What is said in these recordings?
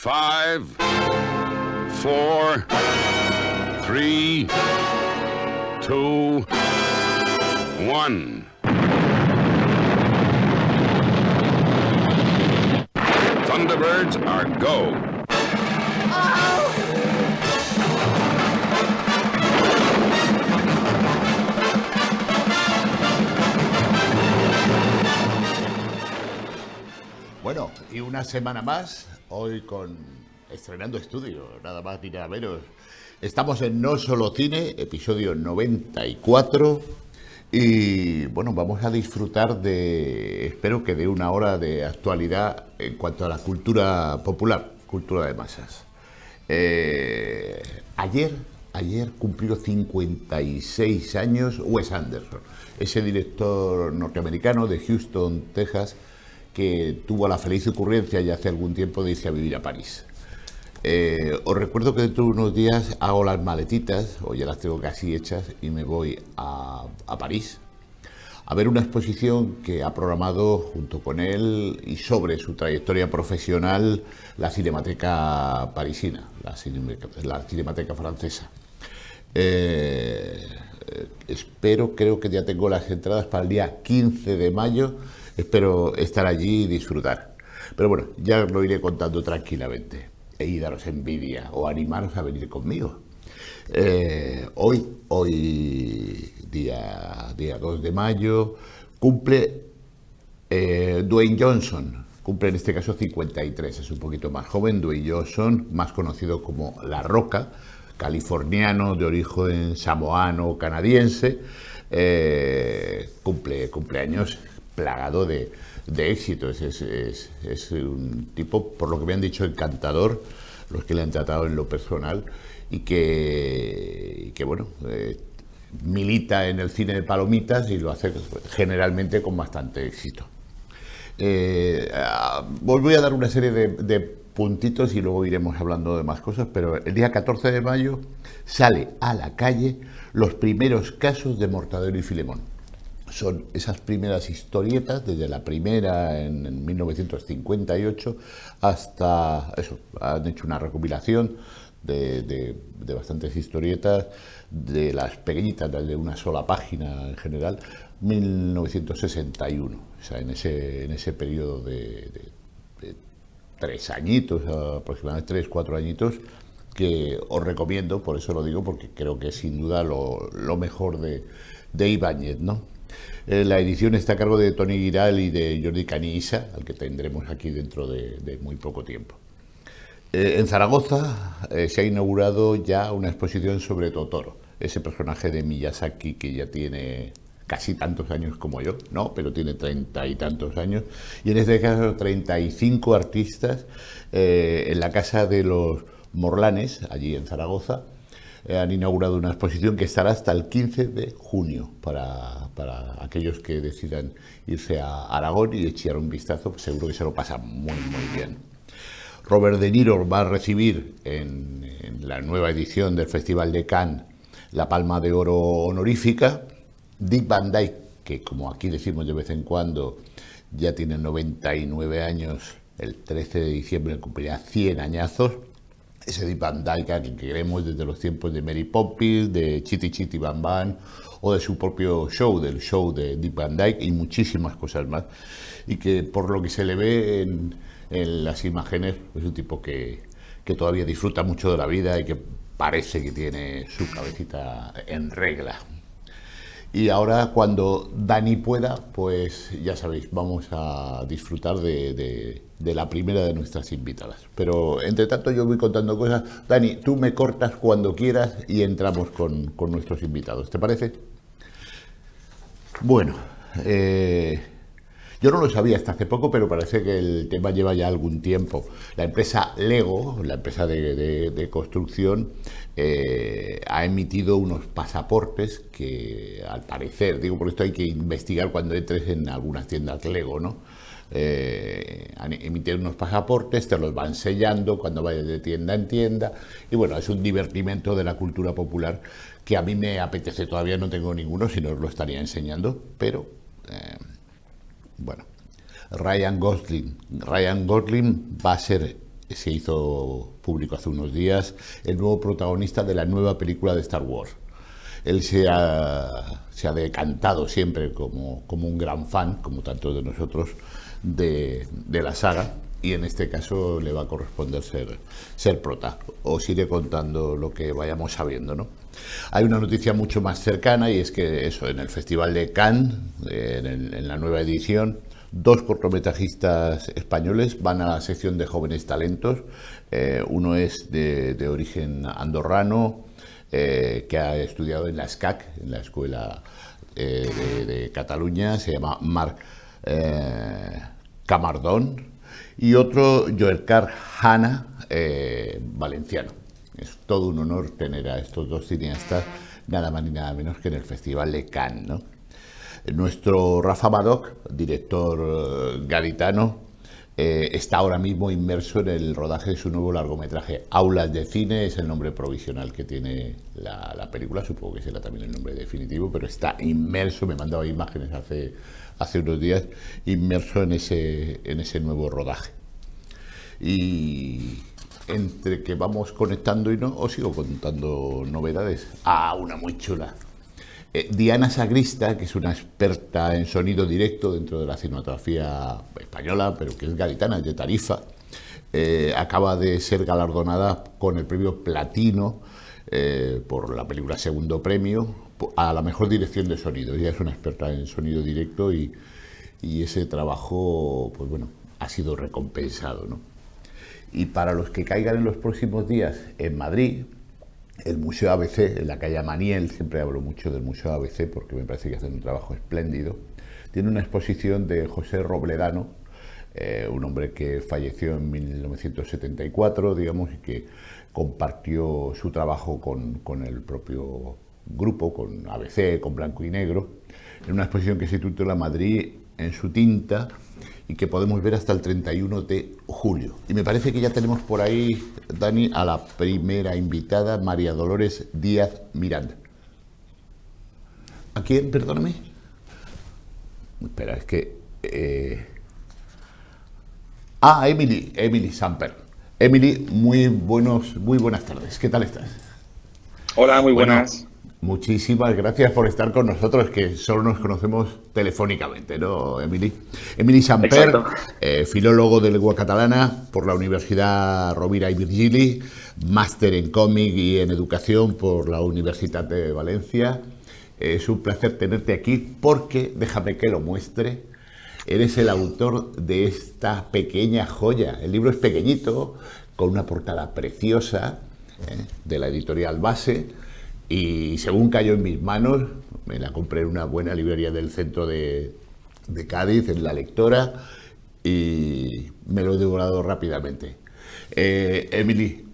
5, 4, 3, 2, 1. Thunderbirds are go. Bueno, y una semana más, hoy estrenando estudio, nada más ni nada menos. Estamos en No Solo Cine, episodio 94, y bueno, vamos a disfrutar espero que de una hora de actualidad en cuanto a la cultura popular, cultura de masas. Ayer cumplió 56 años Wes Anderson, ese director norteamericano de Houston, Texas, que tuvo la feliz ocurrencia ya hace algún tiempo de irse a vivir a París. Os recuerdo que dentro de unos días hago las maletitas, o ya las tengo casi hechas, y me voy a París a ver una exposición que ha programado junto con él y sobre su trayectoria profesional la Cinemateca parisina, la Cinemateca francesa. Creo que ya tengo las entradas para el día 15 de mayo. Espero estar allí y disfrutar. Pero bueno, ya lo iré contando tranquilamente. Y daros envidia o animaros a venir conmigo. Hoy día 2 de mayo, cumple Dwayne Johnson. Cumple en este caso 53, es un poquito más joven. Dwayne Johnson, más conocido como La Roca, californiano de origen samoano canadiense, cumple años plagado de éxitos. Es un tipo, por lo que me han dicho, encantador, los que le han tratado en lo personal, y que bueno, milita en el cine de palomitas y lo hace generalmente con bastante éxito. Os voy a dar una serie de puntitos y luego iremos hablando de más cosas, pero el día 14 de mayo sale a la calle Los primeros casos de Mortadelo y Filemón. Son esas primeras historietas, desde la primera en 1958 hasta eso. Han hecho una recopilación de bastantes historietas, de las pequeñitas, las de una sola página en general, 1961. O sea, en ese periodo de 3 añitos, aproximadamente 3-4 añitos, que os recomiendo. Por eso lo digo, porque creo que es sin duda lo mejor de Ibáñez, ¿no? La edición está a cargo de Toni Giral y de Jordi Canissa, al que tendremos aquí dentro de muy poco tiempo. En Zaragoza se ha inaugurado ya una exposición sobre Totoro, ese personaje de Miyazaki que ya tiene casi tantos años como yo, no, pero tiene 30 y tantos años, y en este caso 35 artistas en la Casa de los Morlanes, allí en Zaragoza. Han inaugurado una exposición que estará hasta el 15 de junio para aquellos que decidan irse a Aragón y echar un vistazo. Pues seguro que se lo pasan muy bien. Robert De Niro va a recibir en la nueva edición del Festival de Cannes la Palma de Oro honorífica. Dick Van Dyke, que como aquí decimos de vez en cuando, ya tiene 99 años, el 13 de diciembre cumplirá 100 añazos. Ese Dick Van Dyke que queremos desde los tiempos de Mary Poppins, de Chitty Chitty Bang Bang, o de su propio show, del show de Dick Van Dyke, y muchísimas cosas más. Y que por lo que se le ve en las imágenes, es un tipo que todavía disfruta mucho de la vida y que parece que tiene su cabecita en regla. Y ahora, cuando Dani pueda, pues ya sabéis, vamos a disfrutar de la primera de nuestras invitadas. Pero entre tanto yo voy contando cosas. Dani, tú me cortas cuando quieras y entramos con nuestros invitados. ¿Te parece? Bueno, yo no lo sabía hasta hace poco, pero parece que el tema lleva ya algún tiempo. La empresa Lego, la empresa de construcción, ha emitido unos pasaportes que, al parecer, digo, por esto hay que investigar cuando entres en algunas tiendas Lego, ¿no? Han emitido unos pasaportes, te los van sellando cuando vayas de tienda en tienda, y bueno, es un divertimento de la cultura popular que a mí me apetece. Todavía no tengo ninguno, si no os lo estaría enseñando, pero bueno. Ryan Gosling va a ser se hizo público hace unos días, el nuevo protagonista de la nueva película de Star Wars. Él se ha decantado siempre como un gran fan, como tantos de nosotros, de la saga, y en este caso le va a corresponder ser prota. Os iré contando lo que vayamos sabiendo, ¿no? Hay una noticia mucho más cercana, y es que eso, en el Festival de Cannes, en la nueva edición, dos cortometrajistas españoles van a la sección de jóvenes talentos. Uno es de origen andorrano, que ha estudiado en la SCAC, en la Escuela de Cataluña, se llama Marc Camardón, y otro, Joercar Hanna, valenciano. Es todo un honor tener a estos dos cineastas, nada más ni nada menos que en el Festival de Cannes, ¿no? Nuestro Rafa Madoc, director gaditano, está ahora mismo inmerso en el rodaje de su nuevo largometraje. Aulas de Cine es el nombre provisional que tiene la película, supongo que será también el nombre definitivo, pero está inmerso, me mandaba imágenes hace unos días, inmerso en ese nuevo rodaje. Y entre que vamos conectando y no, os sigo contando novedades. Una muy chula. Diana Sagrista, que es una experta en sonido directo dentro de la cinematografía española, pero que es gaditana, es de Tarifa, acaba de ser galardonada con el premio Platino por la película Segundo Premio a la mejor dirección de sonido. Ella es una experta en sonido directo y ese trabajo, pues bueno, ha sido recompensado, ¿no? Y para los que caigan en los próximos días en Madrid, el Museo ABC, en la calle Maniel, siempre hablo mucho del Museo ABC porque me parece que hacen un trabajo espléndido, tiene una exposición de José Robledano, un hombre que falleció en 1974, digamos, y que compartió su trabajo con el propio grupo, con ABC, con Blanco y Negro, en una exposición que se titula Madrid en su tinta, y que podemos ver hasta el 31 de julio. Y me parece que ya tenemos por ahí, Dani, a la primera invitada, María Dolores Díaz Miranda. ¿A quién? Perdóname. Espera, es que... Emily Samper. Emily, muy buenas tardes. ¿Qué tal estás? Hola, muy Bueno, buenas. muchísimas gracias por estar con nosotros, que solo nos conocemos telefónicamente, ¿no, Emily? Emily Samper, Exacto. filólogo de lengua catalana por la Universidad Rovira i Virgili, máster en cómic y en educación por la Universitat de Valencia. Es un placer tenerte aquí porque, déjame que lo muestre, eres el autor de esta pequeña joya. El libro es pequeñito, con una portada preciosa, de la editorial Base, y según cayó en mis manos, me la compré en una buena librería del centro de Cádiz, en La Lectora, y me lo he devorado rápidamente. Emily,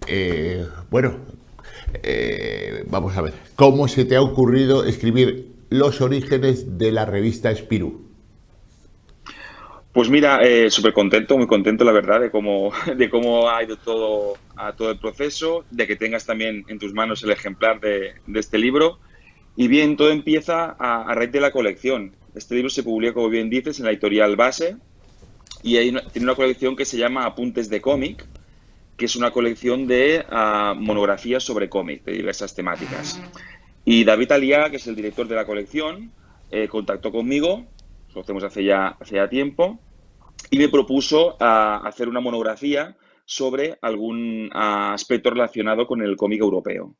vamos a ver, ¿cómo se te ha ocurrido escribir los orígenes de la revista Spirou? Pues mira, súper contento, muy contento, la verdad, de cómo ha ido todo el proceso, de que tengas también en tus manos el ejemplar de este libro. Y bien, todo empieza a raíz de la colección. Este libro se publica, como bien dices, en la editorial Base, y tiene una colección que se llama Apuntes de cómic, que es una colección de monografías sobre cómic, de diversas temáticas. Y David Aliaga, que es el director de la colección, contactó conmigo, lo hacemos hace ya tiempo, y me propuso hacer una monografía sobre algún aspecto relacionado con el cómic europeo.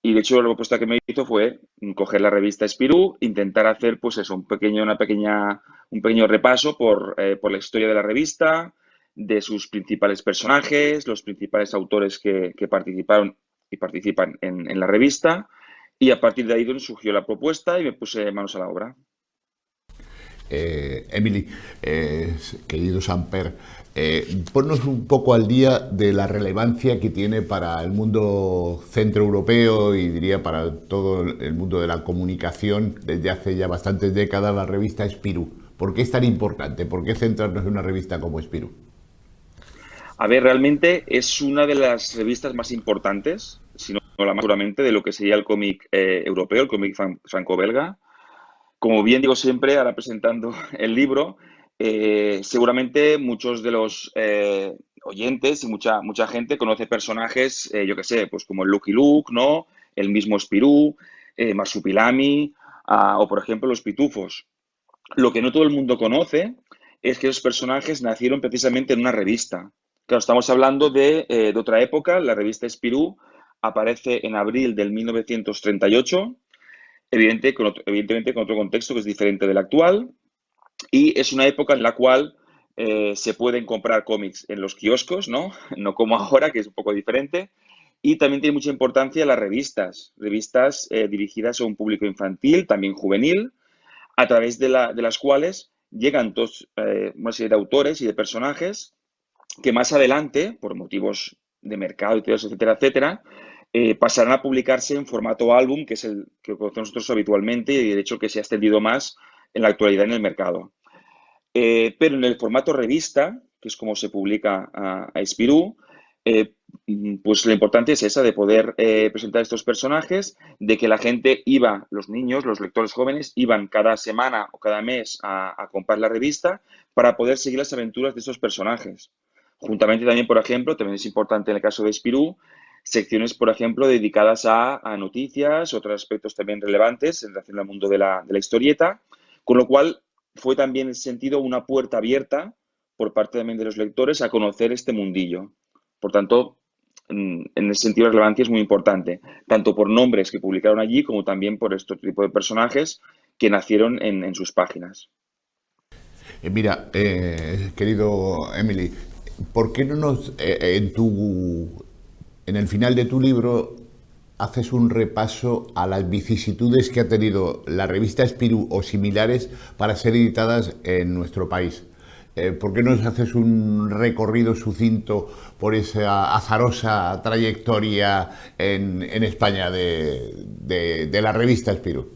Y de hecho la propuesta que me hizo fue coger la revista Spirou, intentar hacer pues eso, un pequeño repaso por la historia de la revista, de sus principales personajes, los principales autores que participaron y participan en la revista. Y a partir de ahí surgió la propuesta y me puse manos a la obra. Emily, querido Samper, ponnos un poco al día de la relevancia que tiene para el mundo centroeuropeo y diría para todo el mundo de la comunicación desde hace ya bastantes décadas la revista Spirou. ¿Por qué es tan importante? ¿Por qué centrarnos en una revista como Spirou? A ver, realmente es una de las revistas más importantes, si no la más seguramente, de lo que sería el cómic europeo, el cómic franco-belga. Como bien digo siempre, ahora presentando el libro, seguramente muchos de oyentes y mucha gente conoce personajes, yo qué sé, pues como el Lucky Luke, ¿no? El mismo Spirú, Marsupilami, o por ejemplo los pitufos. Lo que no todo el mundo conoce es que esos personajes nacieron precisamente en una revista. Claro, estamos hablando de otra época. La revista Spirú aparece en abril del 1938, evidentemente con otro contexto que es diferente del actual, y es una época en la cual se pueden comprar cómics en los kioscos, ¿no? No como ahora, que es un poco diferente. Y también tiene mucha importancia las revistas dirigidas a un público infantil, también juvenil, a través de las cuales llegan una serie de autores y de personajes que más adelante, por motivos de mercado, etcétera, etcétera, pasarán a publicarse en formato álbum, que es el que conocemos nosotros habitualmente y de hecho que se ha extendido más en la actualidad en el mercado. Pero en el formato revista, que es como se publica a Spirú, pues la importancia es esa, de poder presentar estos personajes, de que la gente iba, los niños, los lectores jóvenes, iban cada semana o cada mes a comprar la revista para poder seguir las aventuras de estos personajes. Juntamente también, por ejemplo, también es importante en el caso de Spirú, secciones, por ejemplo, dedicadas a noticias, otros aspectos también relevantes en relación al mundo de la historieta, con lo cual fue también en ese sentido una puerta abierta por parte también de los lectores a conocer este mundillo. Por tanto, en ese sentido la relevancia es muy importante, tanto por nombres que publicaron allí como también por este tipo de personajes que nacieron en sus páginas. Mira, querido Emily, ¿por qué no nos en el final de tu libro haces un repaso a las vicisitudes que ha tenido la revista Spirú o similares para ser editadas en nuestro país? ¿Por qué no nos haces un recorrido sucinto por esa azarosa trayectoria en España de la revista Spirú?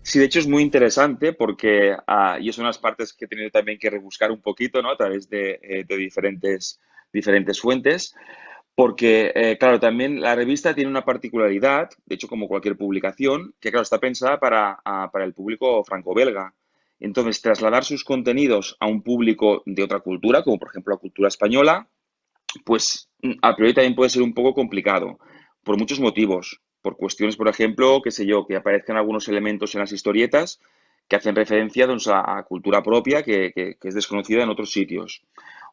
Sí, de hecho es muy interesante porque, y es una de las partes que he tenido también que rebuscar un poquito, ¿no? A través de diferentes fuentes, porque, claro, también la revista tiene una particularidad, de hecho, como cualquier publicación, que, claro, está pensada para el público franco-belga. Entonces, trasladar sus contenidos a un público de otra cultura, como por ejemplo la cultura española, pues a priori también puede ser un poco complicado, por muchos motivos. Por cuestiones, por ejemplo, qué sé yo, que aparezcan algunos elementos en las historietas que hacen referencia doncs, a cultura propia que es desconocida en otros sitios,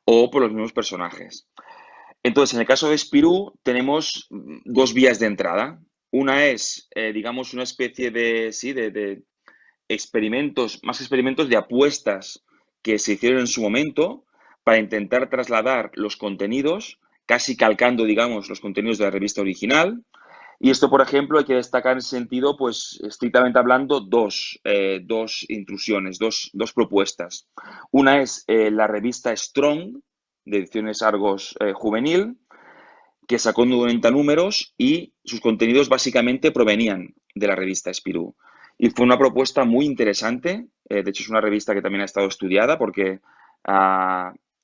o por los mismos personajes. Entonces, en el caso de Spirú, tenemos dos vías de entrada. Una es, digamos, una especie de, sí, de experimentos, más experimentos de apuestas que se hicieron en su momento para intentar trasladar los contenidos, casi calcando, digamos, los contenidos de la revista original. Y esto, por ejemplo, hay que destacar en ese sentido, pues, estrictamente hablando, dos intrusiones, dos propuestas. Una es la revista Strong, de Ediciones Argos Juvenil, que sacó 90 números y sus contenidos básicamente provenían de la revista Spirú. Y fue una propuesta muy interesante. De hecho, es una revista que también ha estado estudiada porque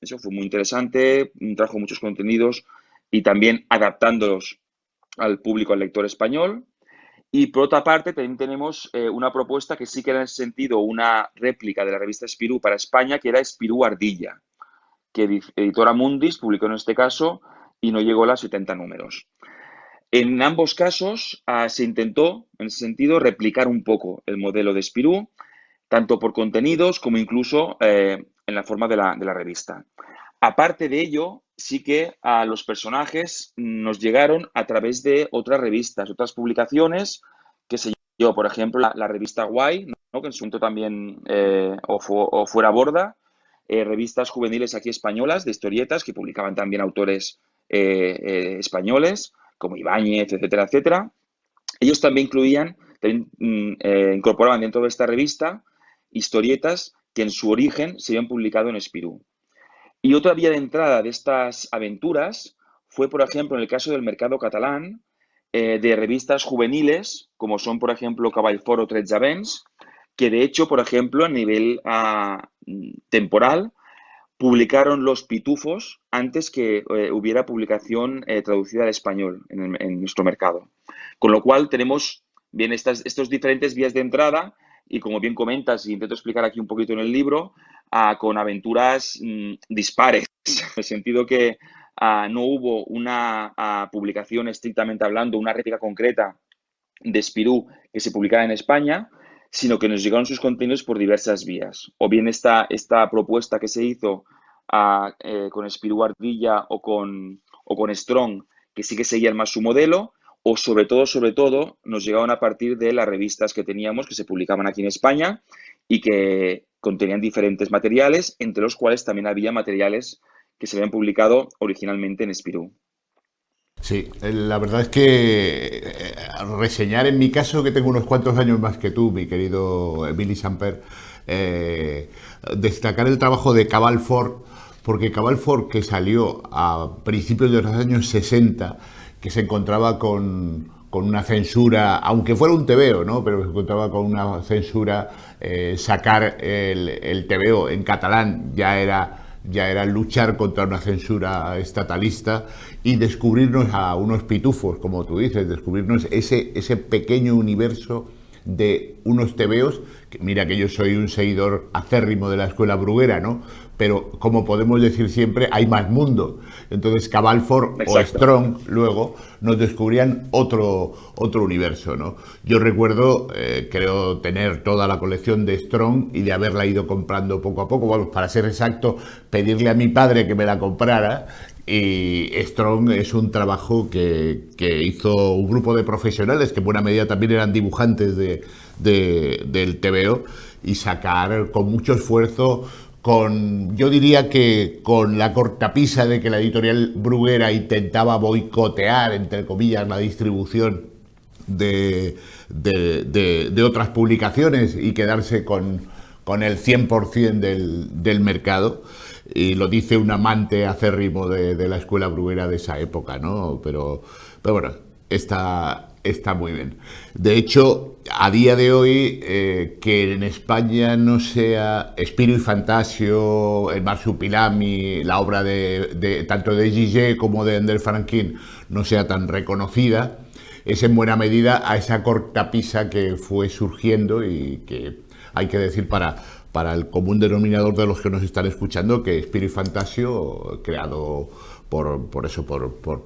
eso fue muy interesante, trajo muchos contenidos y también adaptándolos al público, al lector español. Y por otra parte, también tenemos una propuesta que sí que era en ese sentido una réplica de la revista Spirú para España, que era Spirú Ardilla, que Editora Mundis publicó en este caso y no llegó a los 70 números. En ambos casos se intentó, en ese sentido, replicar un poco el modelo de Spirú, tanto por contenidos como incluso en la forma de la revista. Aparte de ello, sí que a los personajes nos llegaron a través de otras revistas, otras publicaciones, que se yo, por ejemplo, la revista Guay, ¿no? Que en su momento también, o Fuera Borda, revistas juveniles aquí españolas de historietas que publicaban también autores españoles, como Ibáñez, etcétera, etcétera. Ellos también incorporaban dentro de esta revista historietas que en su origen se habían publicado en Spirú. Y otra vía de entrada de estas aventuras fue, por ejemplo, en el caso del mercado catalán, de revistas juveniles, como son, por ejemplo, Cavallfort o Tretze que de hecho, por ejemplo, a nivel temporal, publicaron Los Pitufos antes que hubiera publicación traducida al español en nuestro mercado. Con lo cual tenemos bien estos diferentes vías de entrada y como bien comentas, y intento explicar aquí un poquito en el libro, con aventuras dispares el sentido que no hubo una publicación estrictamente hablando, una réplica concreta de Spirou que se publicara en España, sino que nos llegaron sus contenidos por diversas vías. O bien esta propuesta que se hizo con Spirou Ardilla o con Strong, que sí que seguían más su modelo, o sobre todo, nos llegaron a partir de las revistas que teníamos, que se publicaban aquí en España y que contenían diferentes materiales, entre los cuales también había materiales que se habían publicado originalmente en Spirou. Sí, la verdad es que reseñar en mi caso, que tengo unos cuantos años más que tú, mi querido Emili Samper, destacar el trabajo de Cabal Ford, porque Cabal Ford, que salió a principios de los años 60, que se encontraba con una censura, aunque fuera un TVO, ¿no? Pero se encontraba con una censura, sacar el TVO en catalán ya era luchar contra una censura estatalista y descubrirnos a unos pitufos, como tú dices, descubrirnos ese pequeño universo de unos tebeos, que mira que yo soy un seguidor acérrimo de la escuela bruguera, ¿no? Pero como podemos decir siempre, hay más mundo. Entonces Cabal Ford o Strong luego nos descubrían otro universo, ¿no? Yo recuerdo, creo tener toda la colección de Strong y de haberla ido comprando poco a poco, vamos, para ser exacto, pedirle a mi padre que me la comprara. Y Strong es un trabajo que hizo un grupo de profesionales que en buena medida también eran dibujantes del TVO, y sacar con mucho esfuerzo, yo diría que con la cortapisa de que la editorial Bruguera intentaba boicotear, entre comillas, la distribución de otras publicaciones y quedarse con el 100% del mercado. Y lo dice un amante acérrimo de la escuela bruguera de esa época, ¿no? Pero bueno, está muy bien. De hecho, a día de hoy, que en España no sea Spirou y Fantasio, el Marsupilami, la obra tanto de Gigé como de Ander Franquin, no sea tan reconocida, es en buena medida a esa cortapisa que fue surgiendo, y que hay que decir para el común denominador de los que nos están escuchando, que Spirou y Fantasio, creado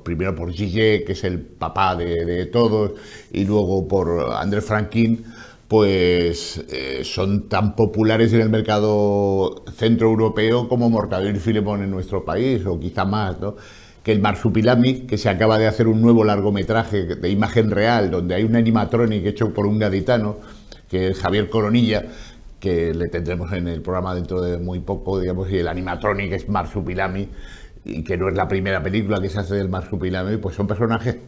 primero por Gigé, que es el papá de todos, y luego por Ander Franquin, pues son tan populares en el mercado centroeuropeo como Mortadelo y Filemón en nuestro país, o quizá más, ¿no? Que el Marsupilami, que se acaba de hacer un nuevo largometraje de imagen real, donde hay un animatronic hecho por un gaditano, que es Javier Coronilla, que le tendremos en el programa dentro de muy poco, digamos, y el animatronic es Marsupilami, y que no es la primera película que se hace del Marsupilami, pues son personajes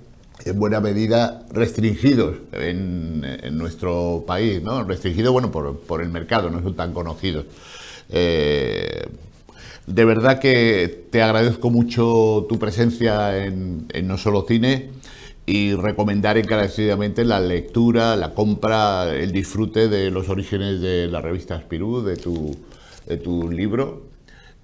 en buena medida restringidos en nuestro país, ¿no? Restringidos, bueno, por el mercado, no son tan conocidos. De verdad que te agradezco mucho tu presencia en No Solo Cine, y recomendar encarecidamente la lectura, la compra, el disfrute de los orígenes de la revista Spirou, de tu libro.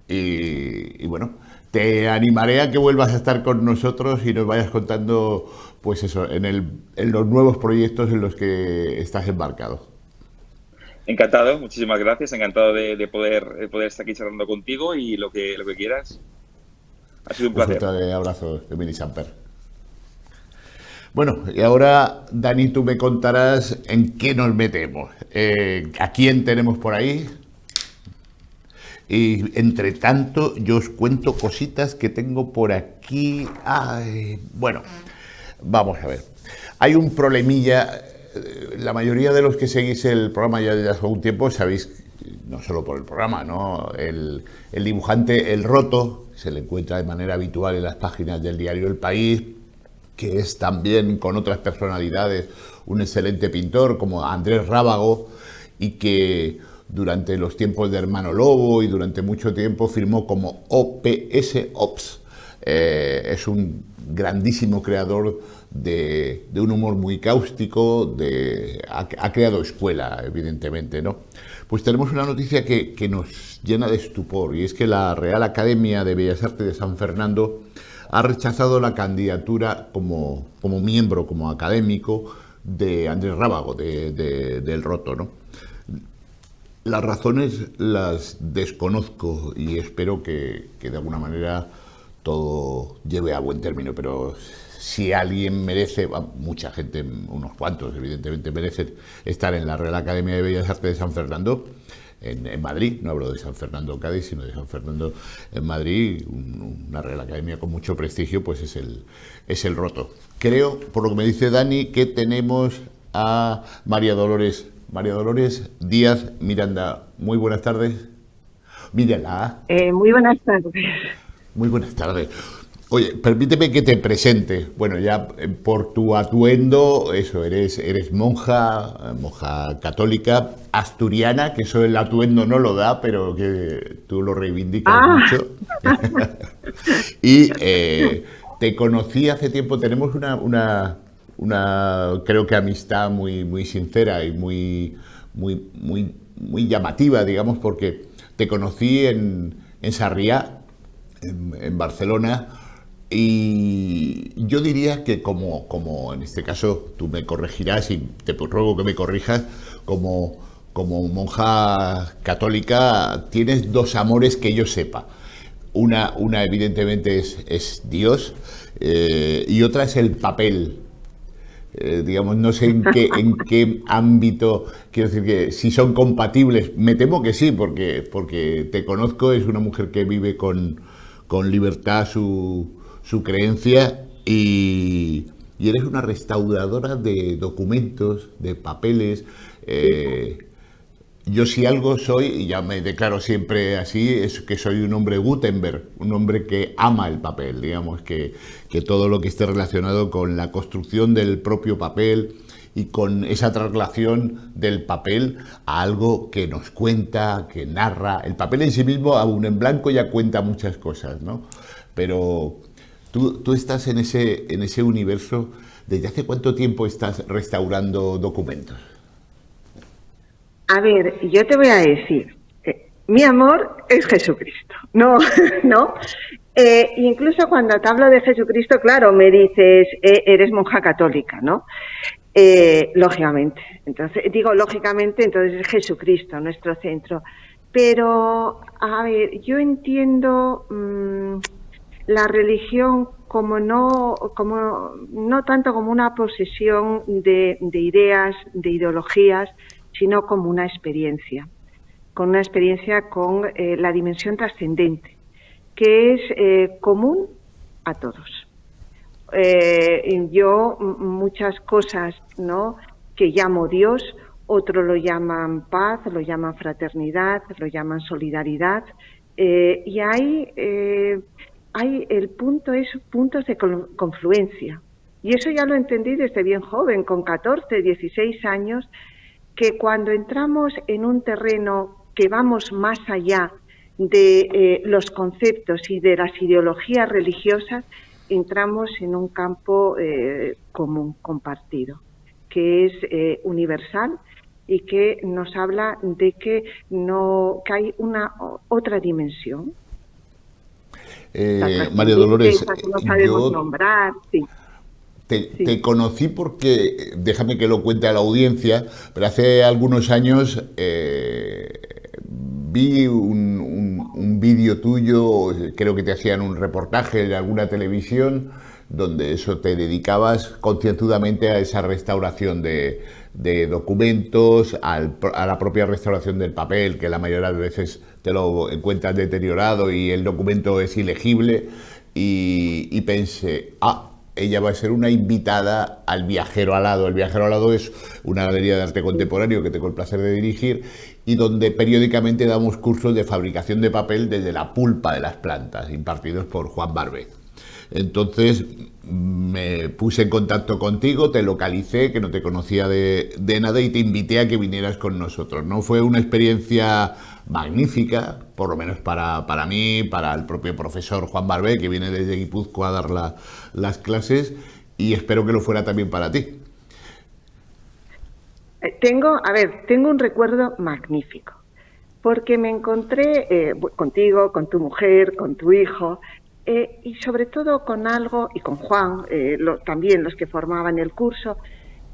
Y bueno, te animaré a que vuelvas a estar con nosotros y nos vayas contando, pues eso, en los nuevos proyectos en los que estás embarcado. Encantado, muchísimas gracias, encantado de poder estar aquí charlando contigo, y lo que quieras. Ha sido un placer. Un fuerte abrazo, Emili Samper. Bueno, y ahora, Dani, tú me contarás en qué nos metemos. ¿A quién tenemos por ahí? Y entre tanto, yo os cuento cositas que tengo por aquí. Ay, bueno, vamos a ver. Hay un problemilla. La mayoría de los que seguís el programa ya desde hace un tiempo sabéis, no solo por el programa, ¿no? El dibujante El Roto se le encuentra de manera habitual en las páginas del diario El País, que es también, con otras personalidades, un excelente pintor como Andrés Rábago, y que durante los tiempos de Hermano Lobo y durante mucho tiempo firmó como OPS Ops. Es un grandísimo creador de un humor muy cáustico, ha creado escuela, evidentemente, ¿no? Pues tenemos una noticia que nos llena de estupor, y es que la Real Academia de Bellas Artes de San Fernando ha rechazado la candidatura como miembro, como académico, de Andrés Rábago, del Roto, ¿no? Las razones las desconozco y espero que de alguna manera todo lleve a buen término, pero si alguien merece, mucha gente, unos cuantos evidentemente merecen estar en la Real Academia de Bellas Artes de San Fernando, en Madrid, no hablo de San Fernando Cádiz, sino de San Fernando en Madrid, una Real Academia con mucho prestigio, pues es el Roto. Creo, por lo que me dice Dani, que tenemos a María Dolores Díaz Miranda. Muy buenas tardes. Mírala. Muy buenas tardes. Muy buenas tardes. Oye, permíteme que te presente. Bueno, ya por tu atuendo, eso, eres monja católica asturiana, que eso el atuendo no lo da, pero que tú lo reivindicas mucho. Y te conocí hace tiempo, tenemos una creo que amistad muy sincera y muy llamativa, digamos, porque te conocí en Sarriá, en Barcelona, y yo diría que como en este caso tú me corregirás y te ruego que me corrijas, como monja católica tienes dos amores que yo sepa. Una evidentemente es Dios, y otra es el papel. Digamos, no sé en qué ámbito, quiero decir que si son compatibles, me temo que sí, porque te conozco, es una mujer que vive con libertad su creencia y eres una restauradora de documentos, de papeles. Yo si algo soy, y ya me declaro siempre así, es que soy un hombre Gutenberg, un hombre que ama el papel, digamos, que todo lo que esté relacionado con la construcción del propio papel y con esa traslación del papel a algo que nos cuenta, que narra. El papel en sí mismo, aún en blanco, ya cuenta muchas cosas, ¿no? Pero tú estás en ese universo. ¿Desde hace cuánto tiempo estás restaurando documentos? A ver, yo te voy a decir, mi amor es Jesucristo, no. Incluso cuando te hablo de Jesucristo, claro, me dices, eres monja católica, ¿no? Lógicamente, entonces es Jesucristo nuestro centro. Pero, a ver, yo entiendo la religión como no tanto como una posesión de ideas, de ideologías, sino como una experiencia con la dimensión trascendente, que es común a todos. Yo muchas cosas, ¿no?, que llamo Dios, otros lo llaman paz, lo llaman fraternidad, lo llaman solidaridad, y hay puntos de confluencia. Y eso ya lo entendí desde bien joven, con 14, 16 años, que cuando entramos en un terreno que vamos más allá de los conceptos y de las ideologías religiosas, entramos en un campo común, compartido, que es universal y que nos habla de que hay una otra dimensión. María Dolores, que no sabemos nombrar, sí. Te conocí porque, déjame que lo cuente a la audiencia, pero hace algunos años vi un vídeo tuyo, creo que te hacían un reportaje de alguna televisión, donde eso te dedicabas concienzudamente a esa restauración de documentos, a la propia restauración del papel, que la mayoría de veces te lo encuentras deteriorado y el documento es ilegible, y pensé, ella va a ser una invitada al Viajero Alado. El Viajero Alado es una galería de arte contemporáneo que tengo el placer de dirigir y donde periódicamente damos cursos de fabricación de papel desde la pulpa de las plantas, impartidos por Juan Barbé. Entonces me puse en contacto contigo, te localicé, que no te conocía de nada, y te invité a que vinieras con nosotros, ¿no? Fue una experiencia magnífica, por lo menos para mí, para el propio profesor Juan Barbé, que viene desde Guipúzcoa a dar las clases, y espero que lo fuera también para ti. Tengo un recuerdo magnífico, porque me encontré contigo, con tu mujer, con tu hijo, y sobre todo con algo, y con Juan, también los que formaban el curso,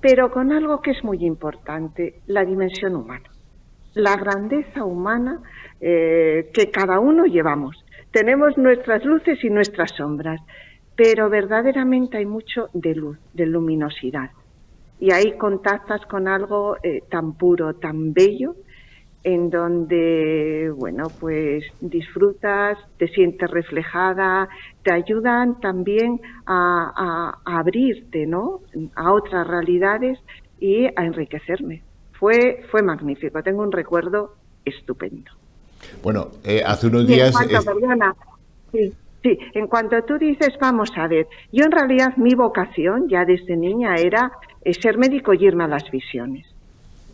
pero con algo que es muy importante, la dimensión humana. la grandeza humana que cada uno llevamos. Tenemos nuestras luces y nuestras sombras, pero verdaderamente hay mucho de luz, de luminosidad. Y ahí contactas con algo tan puro, tan bello, en donde, bueno, pues disfrutas, te sientes reflejada, te ayudan también a abrirte, ¿no?, a otras realidades y a enriquecerme. Fue magnífico, tengo un recuerdo estupendo. Bueno, hace unos Y en días... cuanto, perdona, sí, sí, en cuanto tú dices, vamos a ver, yo en realidad mi vocación ya desde niña era ser médico y irme a las visiones,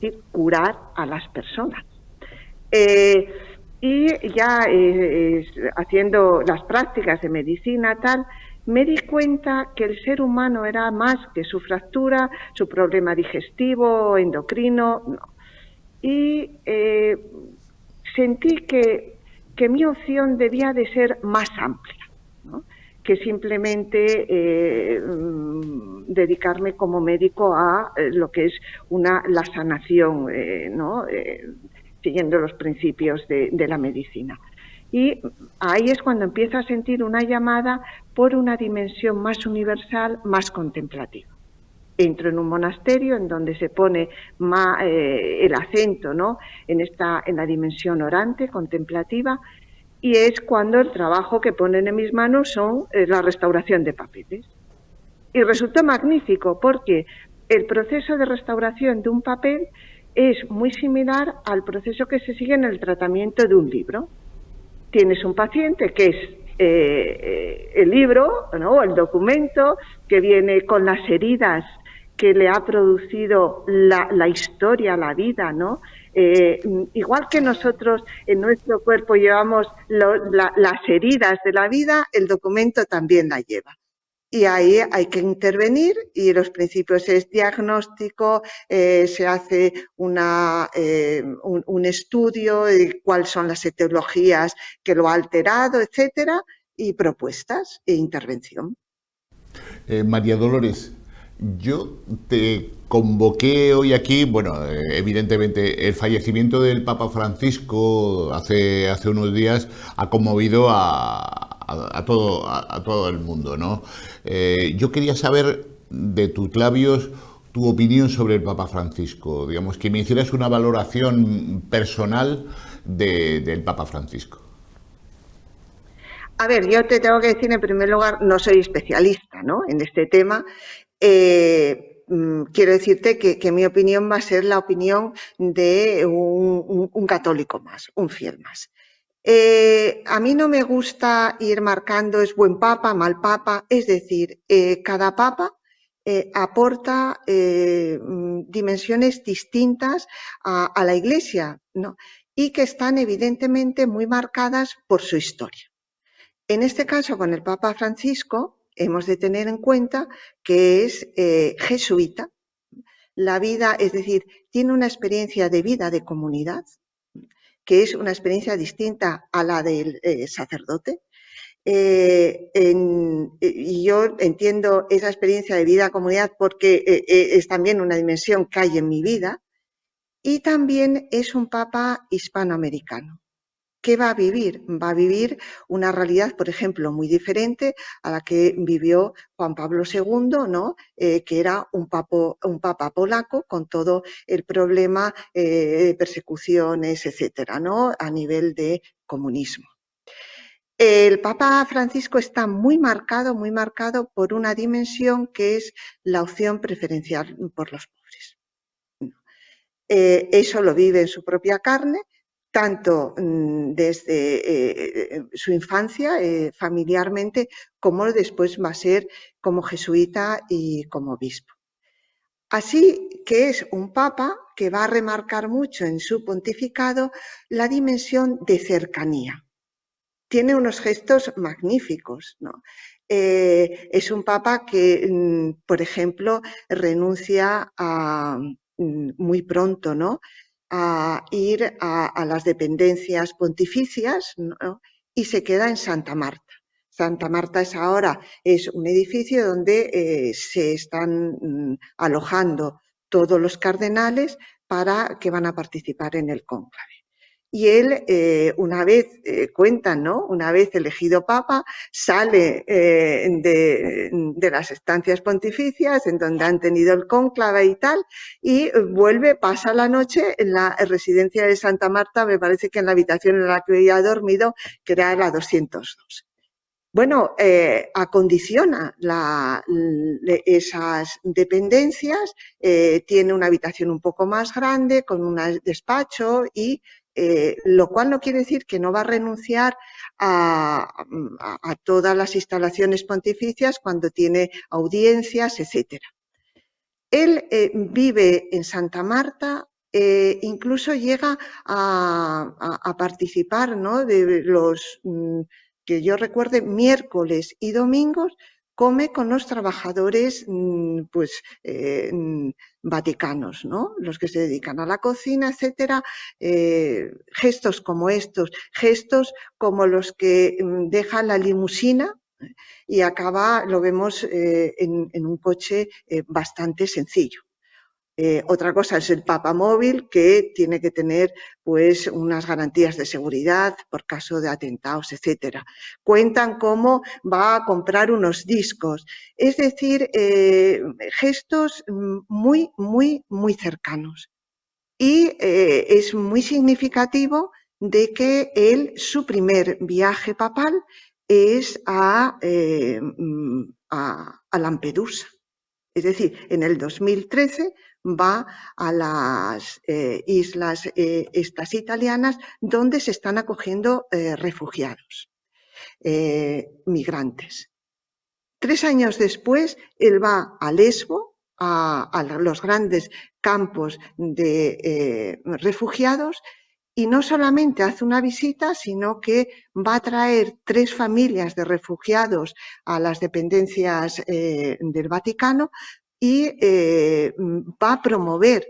¿sí?, curar a las personas. Y ya haciendo las prácticas de medicina tal, me di cuenta que el ser humano era más que su fractura, su problema digestivo, endocrino, no. Y sentí que mi opción debía de ser más amplia, ¿no?, que simplemente dedicarme como médico a lo que es la sanación, ¿no?, siguiendo los principios de la medicina. Y ahí es cuando empiezo a sentir una llamada por una dimensión más universal, más contemplativa. Entro en un monasterio en donde se pone el acento, ¿no?, en la dimensión orante, contemplativa, y es cuando el trabajo que ponen en mis manos son la restauración de papeles. Y resultó magnífico porque el proceso de restauración de un papel es muy similar al proceso que se sigue en el tratamiento de un libro. Tienes un paciente que es el libro, ¿no?, el documento que viene con las heridas que le ha producido la historia, la vida, ¿no? Igual que nosotros en nuestro cuerpo llevamos las heridas de la vida, el documento también la lleva. Y ahí hay que intervenir y los principios es diagnóstico, se hace un estudio de cuáles son las etiologías que lo ha alterado, etcétera, y propuestas e intervención. María Dolores, yo te convoqué hoy aquí, bueno, evidentemente el fallecimiento del Papa Francisco hace unos días ha conmovido a todo el mundo, ¿no? Yo quería saber de tus labios tu opinión sobre el Papa Francisco, digamos, que me hicieras una valoración personal del Papa Francisco. A ver, yo te tengo que decir en primer lugar, no soy especialista, ¿no?, en este tema. Quiero decirte que mi opinión va a ser la opinión de un católico más, un fiel más. A mí no me gusta ir marcando es buen papa, mal papa, es decir, cada papa aporta dimensiones distintas a la Iglesia, ¿no?, y que están evidentemente muy marcadas por su historia. En este caso, con el Papa Francisco, hemos de tener en cuenta que es jesuita. La vida, es decir, tiene una experiencia de vida de comunidad, que es una experiencia distinta a la del sacerdote. Y yo entiendo esa experiencia de vida de comunidad porque es también una dimensión que hay en mi vida, y también es un Papa hispanoamericano. ¿Qué va a vivir? Va a vivir una realidad, por ejemplo, muy diferente a la que vivió Juan Pablo II, ¿no?, que era un papa polaco con todo el problema de persecuciones, etcétera, ¿no?, a nivel de comunismo. El Papa Francisco está muy marcado por una dimensión que es la opción preferencial por los pobres. Eso lo vive en su propia carne, tanto desde su infancia familiarmente, como después va a ser como jesuita y como obispo. Así que es un papa que va a remarcar mucho en su pontificado la dimensión de cercanía. Tiene unos gestos magníficos, ¿no? Es un papa que, por ejemplo, renuncia muy pronto, ¿no?, a ir a las dependencias pontificias, ¿no?, y se queda en Santa Marta. Santa Marta es un edificio donde se están alojando todos los cardenales para que van a participar en el cónclave. Y él, una vez, cuentan, ¿no? Una vez elegido papa, sale de las estancias pontificias en donde han tenido el cónclave y tal, y vuelve, pasa la noche en la residencia de Santa Marta, me parece que en la habitación en la que había dormido, que era la 202. Bueno, acondiciona esas dependencias, tiene una habitación un poco más grande, con un despacho, y lo cual no quiere decir que no va a renunciar a todas las instalaciones pontificias cuando tiene audiencias, etcétera. Él vive en Santa Marta, incluso llega a participar, ¿no? De los, que yo recuerde, miércoles y domingos, come con los trabajadores pues, vaticanos, ¿no? Los que se dedican a la cocina, etcétera. Gestos como estos, gestos como los que dejan la limusina y acaba, lo vemos en un coche bastante sencillo. Otra cosa es el papamóvil, que tiene que tener pues unas garantías de seguridad por caso de atentados, etcétera. Cuentan cómo va a comprar unos discos, es decir, gestos muy, muy, muy cercanos. Y es muy significativo de que su primer viaje papal es a Lampedusa. Es decir, en el 2013 va a las islas estas italianas donde se están acogiendo refugiados, migrantes. 3 años después, él va a Lesbo, a los grandes campos de refugiados, y no solamente hace una visita, sino que va a traer 3 familias de refugiados a las dependencias del Vaticano y va a promover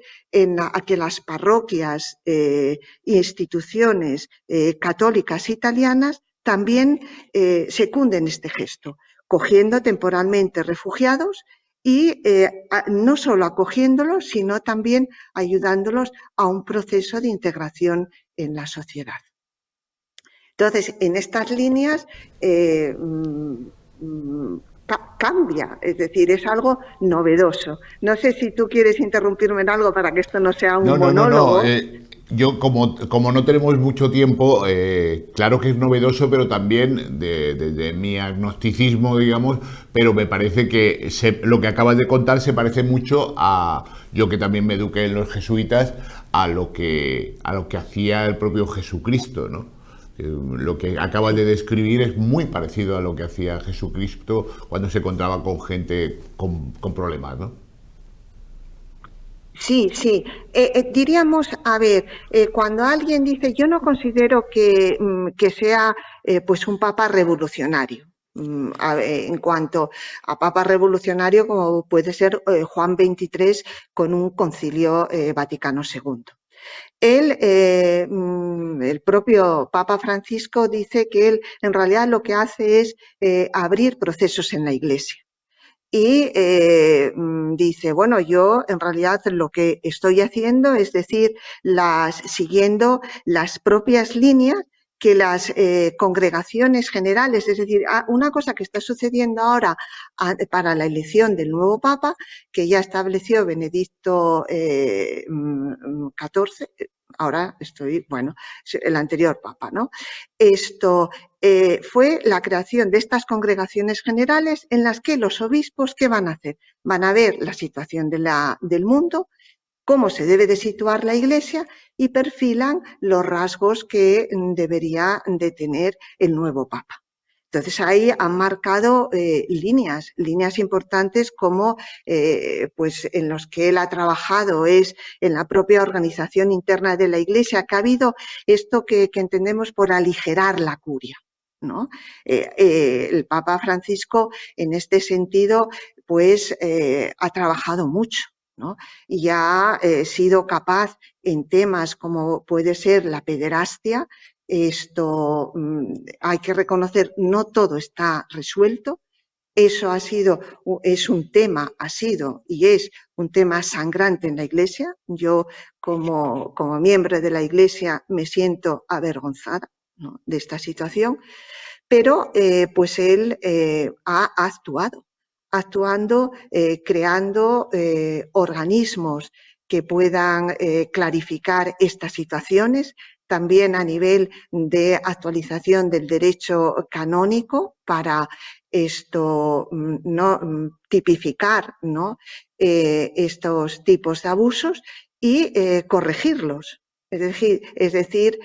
a que las parroquias e instituciones católicas italianas también secunden este gesto, cogiendo temporalmente refugiados y no solo acogiéndolos, sino también ayudándolos a un proceso de integración en la sociedad. Entonces, en estas líneas cambia, es decir, es algo novedoso. No sé si tú quieres interrumpirme en algo para que esto no sea un monólogo. Yo, como no tenemos mucho tiempo, claro que es novedoso, pero también desde mi agnosticismo, digamos, pero me parece que lo que acabas de contar se parece mucho a, yo que también me eduqué en los jesuitas, a lo que hacía el propio Jesucristo, ¿no? Lo que acabas de describir es muy parecido a lo que hacía Jesucristo cuando se encontraba con gente con problemas, ¿no? Sí, sí. Diríamos, a ver, cuando alguien dice, yo no considero que sea pues un papa revolucionario. En cuanto a papa revolucionario, como puede ser Juan XXIII con un concilio Vaticano II. Él, el propio Papa Francisco dice que él en realidad lo que hace es abrir procesos en la Iglesia. Y dice, bueno, yo en realidad lo que estoy haciendo es decir, siguiendo las propias líneas que las congregaciones generales, es decir, una cosa que está sucediendo ahora para la elección del nuevo Papa, que ya estableció Benedicto XIV, ahora el anterior Papa, ¿no? Esto fue la creación de estas congregaciones generales en las que los obispos, ¿qué van a hacer? Van a ver la situación del mundo, cómo se debe de situar la Iglesia y perfilan los rasgos que debería de tener el nuevo Papa. Entonces ahí han marcado líneas importantes como pues en los que él ha trabajado es en la propia organización interna de la Iglesia, que ha habido esto que entendemos por aligerar la curia, ¿no? El Papa Francisco en este sentido pues ha trabajado mucho, ¿no? Y ha sido capaz en temas como puede ser la pederastia. Esto hay que reconocer, no todo está resuelto, Eso es un tema, ha sido y es un tema sangrante en la Iglesia. Yo, como miembro de la Iglesia, me siento avergonzada, ¿no?, de esta situación, pero pues él ha actuando, creando organismos que puedan clarificar estas situaciones, también a nivel de actualización del derecho canónico para tipificar, ¿no?, estos tipos de abusos y corregirlos. Es decir,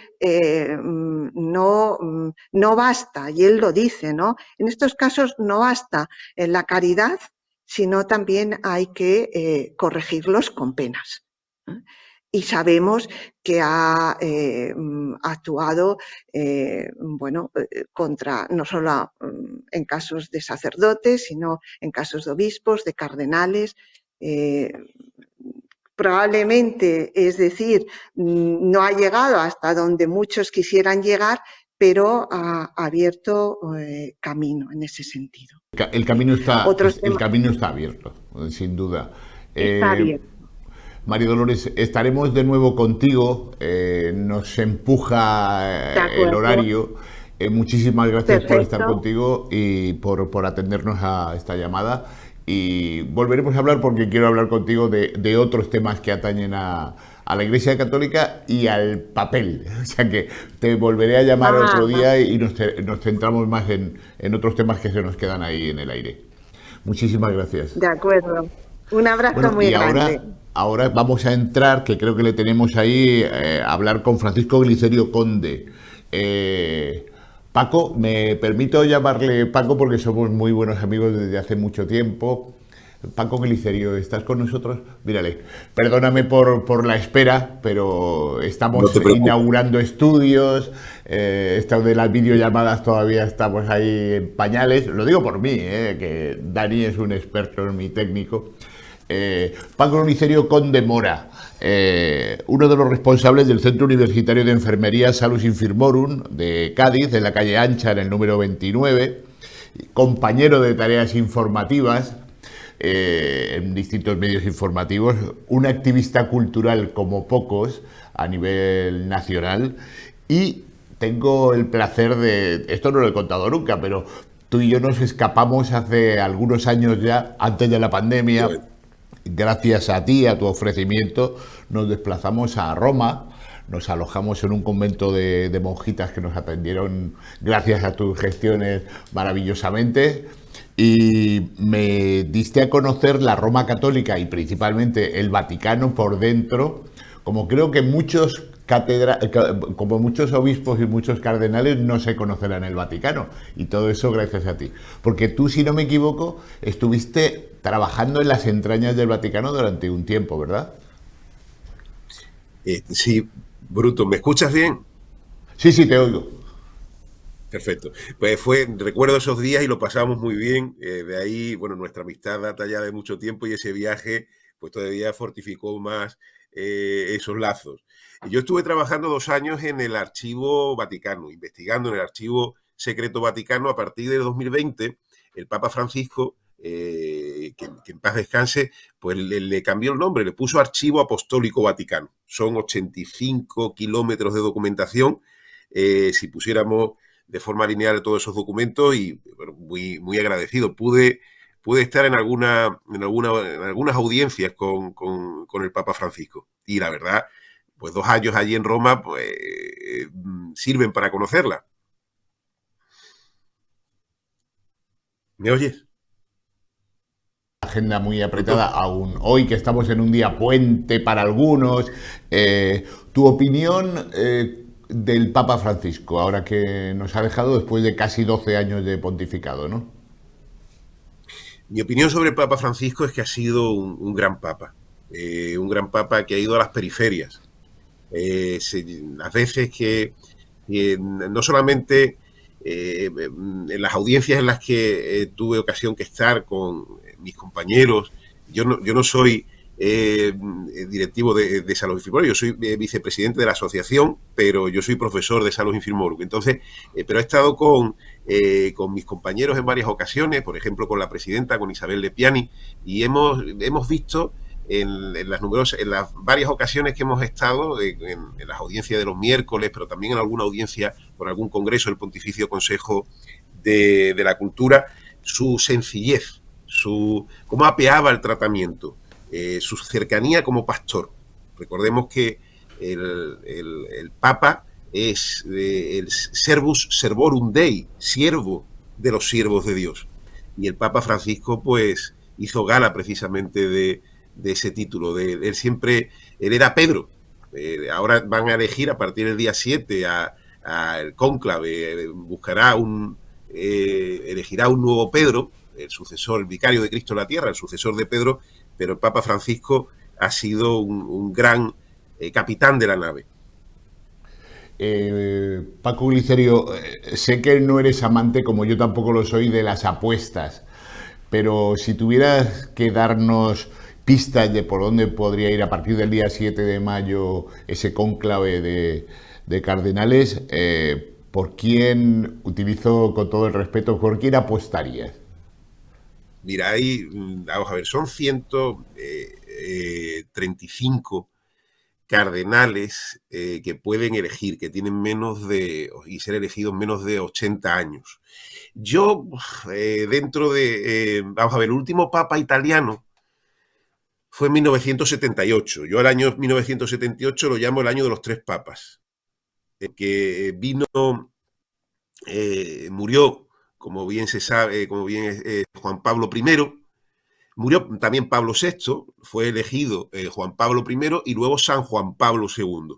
no basta, y él lo dice, ¿no? En estos casos no basta la caridad, sino también hay que corregirlos con penas. Y sabemos que ha actuado, contra, no solo en casos de sacerdotes, sino en casos de obispos, de cardenales. Probablemente, es decir, no ha llegado hasta donde muchos quisieran llegar, pero ha abierto camino en ese sentido. El camino está abierto, sin duda. Está abierto. María Dolores, estaremos de nuevo contigo. Nos empuja el horario. Muchísimas gracias por estar contigo y por atendernos a esta llamada. Y volveremos a hablar porque quiero hablar contigo de otros temas que atañen a la Iglesia Católica y al papel. O sea que te volveré a llamar otro día y nos centramos más en otros temas que se nos quedan ahí en el aire. Muchísimas gracias. De acuerdo. Un abrazo muy grande. Ahora vamos a entrar, que creo que le tenemos ahí, a hablar con Francisco Glicerio Conde. Paco, me permito llamarle Paco porque somos muy buenos amigos desde hace mucho tiempo. Paco Glicerio, ¿estás con nosotros? Mírale, perdóname por la espera, pero estamos inaugurando estudios, esto de las videollamadas todavía estamos ahí en pañales. Lo digo por mí, que Dani es un experto en mi técnico. Paco Glicerio Conde Mora, uno de los responsables del Centro Universitario de Enfermería Salus Infirmorum de Cádiz, en la calle Ancha, en el número 29, compañero de tareas informativas en distintos medios informativos, un activista cultural como pocos a nivel nacional, y tengo el placer de, esto no lo he contado nunca, pero tú y yo nos escapamos hace algunos años ya, antes de la pandemia. Gracias a ti, a tu ofrecimiento, nos desplazamos a Roma, nos alojamos en un convento de monjitas que nos atendieron gracias a tus gestiones maravillosamente, y me diste a conocer la Roma católica y principalmente el Vaticano por dentro, como creo que muchos obispos y muchos cardenales no se conocerán el Vaticano, y todo eso gracias a ti, porque tú, si no me equivoco, estuviste trabajando en las entrañas del Vaticano durante un tiempo, ¿verdad? Sí, Bruto, ¿me escuchas bien? Sí, te oigo. Perfecto. Pues recuerdo esos días y lo pasamos muy bien. De ahí, bueno, nuestra amistad data ya de mucho tiempo y ese viaje pues todavía fortificó más esos lazos. Yo estuve trabajando 2 años en el Archivo Vaticano, investigando en el Archivo Secreto Vaticano. A partir de 2020, el Papa Francisco, que en paz descanse, pues le cambió el nombre, le puso Archivo Apostólico Vaticano. Son 85 kilómetros de documentación. Si pusiéramos de forma lineal todos esos documentos, y bueno, muy agradecido. Pude estar en algunas audiencias con el Papa Francisco, y la verdad, pues 2 años allí en Roma pues sirven para conocerla. ¿Me oyes? Agenda muy apretada, aún hoy que estamos en un día puente para algunos. Tu opinión del Papa Francisco, ahora que nos ha dejado después de casi 12 años de pontificado, ¿no? Mi opinión sobre el Papa Francisco es que ha sido un gran Papa, un gran Papa que ha ido a las periferias. Las veces que no solamente en las audiencias en las que tuve ocasión que estar con mis compañeros, yo no soy directivo de Salus Infirmorum. Yo soy vicepresidente de la asociación, pero yo soy profesor de Salus Infirmorum. Entonces, pero he estado con mis compañeros en varias ocasiones, por ejemplo, con la presidenta, con Isabel Lepiani, y hemos visto en las varias ocasiones que hemos estado en las audiencias de los miércoles, pero también en alguna audiencia por algún congreso del Pontificio Consejo de la Cultura, su sencillez, cómo apeaba el tratamiento, su cercanía como pastor. Recordemos que el Papa es el servus servorum Dei, siervo de los siervos de Dios. Y el Papa Francisco, pues, hizo gala precisamente de ese título. Él era Pedro. Ahora van a elegir a partir del día 7 al cónclave, elegirá un nuevo Pedro, el sucesor, el vicario de Cristo en la tierra, el sucesor de Pedro, pero el Papa Francisco ha sido un gran capitán de la nave. Paco Glicerio, sé que no eres amante, como yo tampoco lo soy, de las apuestas, pero si tuvieras que darnos pistas de por dónde podría ir a partir del día 7 de mayo ese cónclave de cardenales, ¿por quién, utilizo con todo el respeto, por quién apostarías? Mira, vamos a ver, son 135 cardenales que pueden elegir, que tienen y ser elegidos menos de 80 años. Yo, vamos a ver, el último papa italiano fue en 1978. Yo el año 1978 lo llamo el año de los 3 papas. Que murió, como bien se sabe, Juan Pablo I, murió también Pablo VI, fue elegido Juan Pablo I y luego San Juan Pablo II,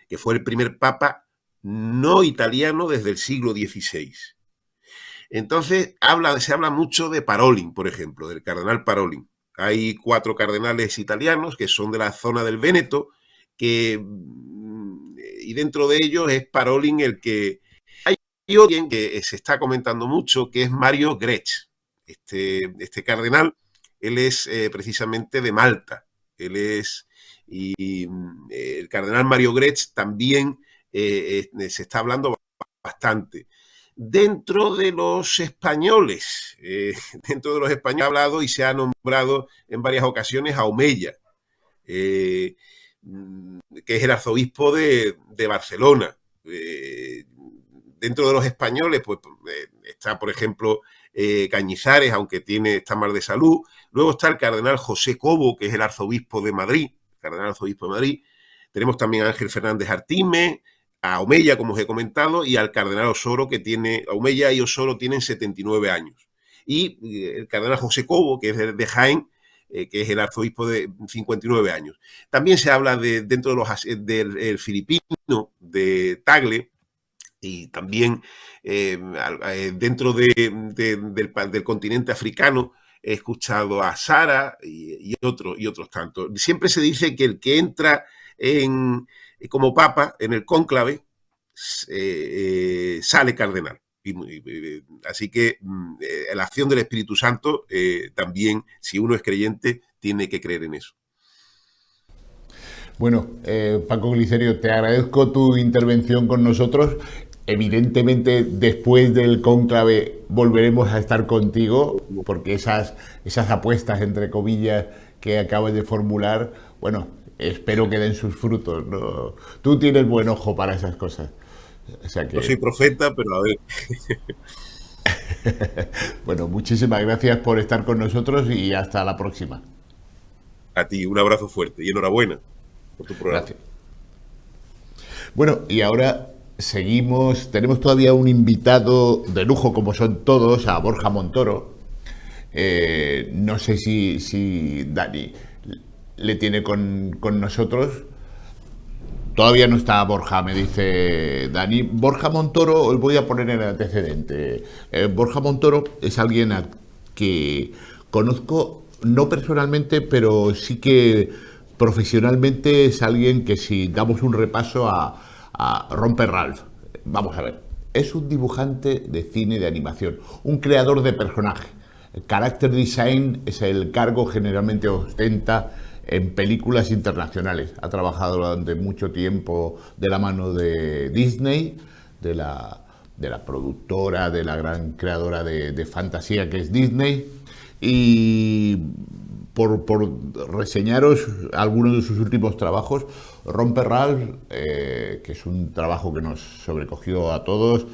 que fue el primer papa no italiano desde el siglo XVI. Entonces se habla mucho de Parolin, por ejemplo, del cardenal Parolin. Hay 4 cardenales italianos que son de la zona del Véneto, y dentro de ellos es Parolin el que... Hay alguien que se está comentando mucho, que es Mario Grech. Este cardenal, él es precisamente de Malta. El cardenal Mario Grech también se está hablando bastante. Dentro de los españoles, ha hablado y se ha nombrado en varias ocasiones a Omeya, que es el arzobispo de Barcelona. Dentro de los españoles, pues está, por ejemplo, Cañizares, aunque está mal de salud. Luego está el cardenal José Cobo, que es el arzobispo de Madrid, Tenemos también a Ángel Fernández Artime, a Omeya, como os he comentado, y al cardenal Osoro, Omeya y Osoro tienen 79 años. Y el cardenal José Cobo, que es de Jaén, que es el arzobispo de 59 años. También se habla dentro del filipino de Tagle, y también dentro del continente africano he escuchado a Sara y otros tantos. Siempre se dice que el que entra como papa en el cónclave sale cardenal. Así que la acción del Espíritu Santo también, si uno es creyente, tiene que creer en eso. Bueno, Paco Glicerio, te agradezco tu intervención con nosotros. Evidentemente, después del cónclave volveremos a estar contigo, porque esas apuestas, entre comillas, que acabas de formular, bueno, espero que den sus frutos, ¿no? Tú tienes buen ojo para esas cosas. O sea que... No soy profeta, pero a ver. Bueno, muchísimas gracias por estar con nosotros y hasta la próxima. A ti, un abrazo fuerte y enhorabuena por tu programa. Gracias. Bueno, y ahora seguimos. Tenemos todavía un invitado de lujo, como son todos, a Borja Montoro. No sé si Dani le tiene con nosotros. Todavía no está Borja, me dice Dani. Borja Montoro, os voy a poner en el antecedente. Borja Montoro es alguien a que conozco, no personalmente, pero sí que profesionalmente es alguien que, si damos un repaso a Romper Ralph, vamos a ver, es un dibujante de cine de animación, un creador de personajes. Character Design es el cargo generalmente ostenta en películas internacionales. Ha trabajado durante mucho tiempo de la mano de Disney, de la productora, de la gran creadora de fantasía que es Disney. Y por reseñaros algunos de sus últimos trabajos, Romper Ralph, que es un trabajo que nos sobrecogió a todos,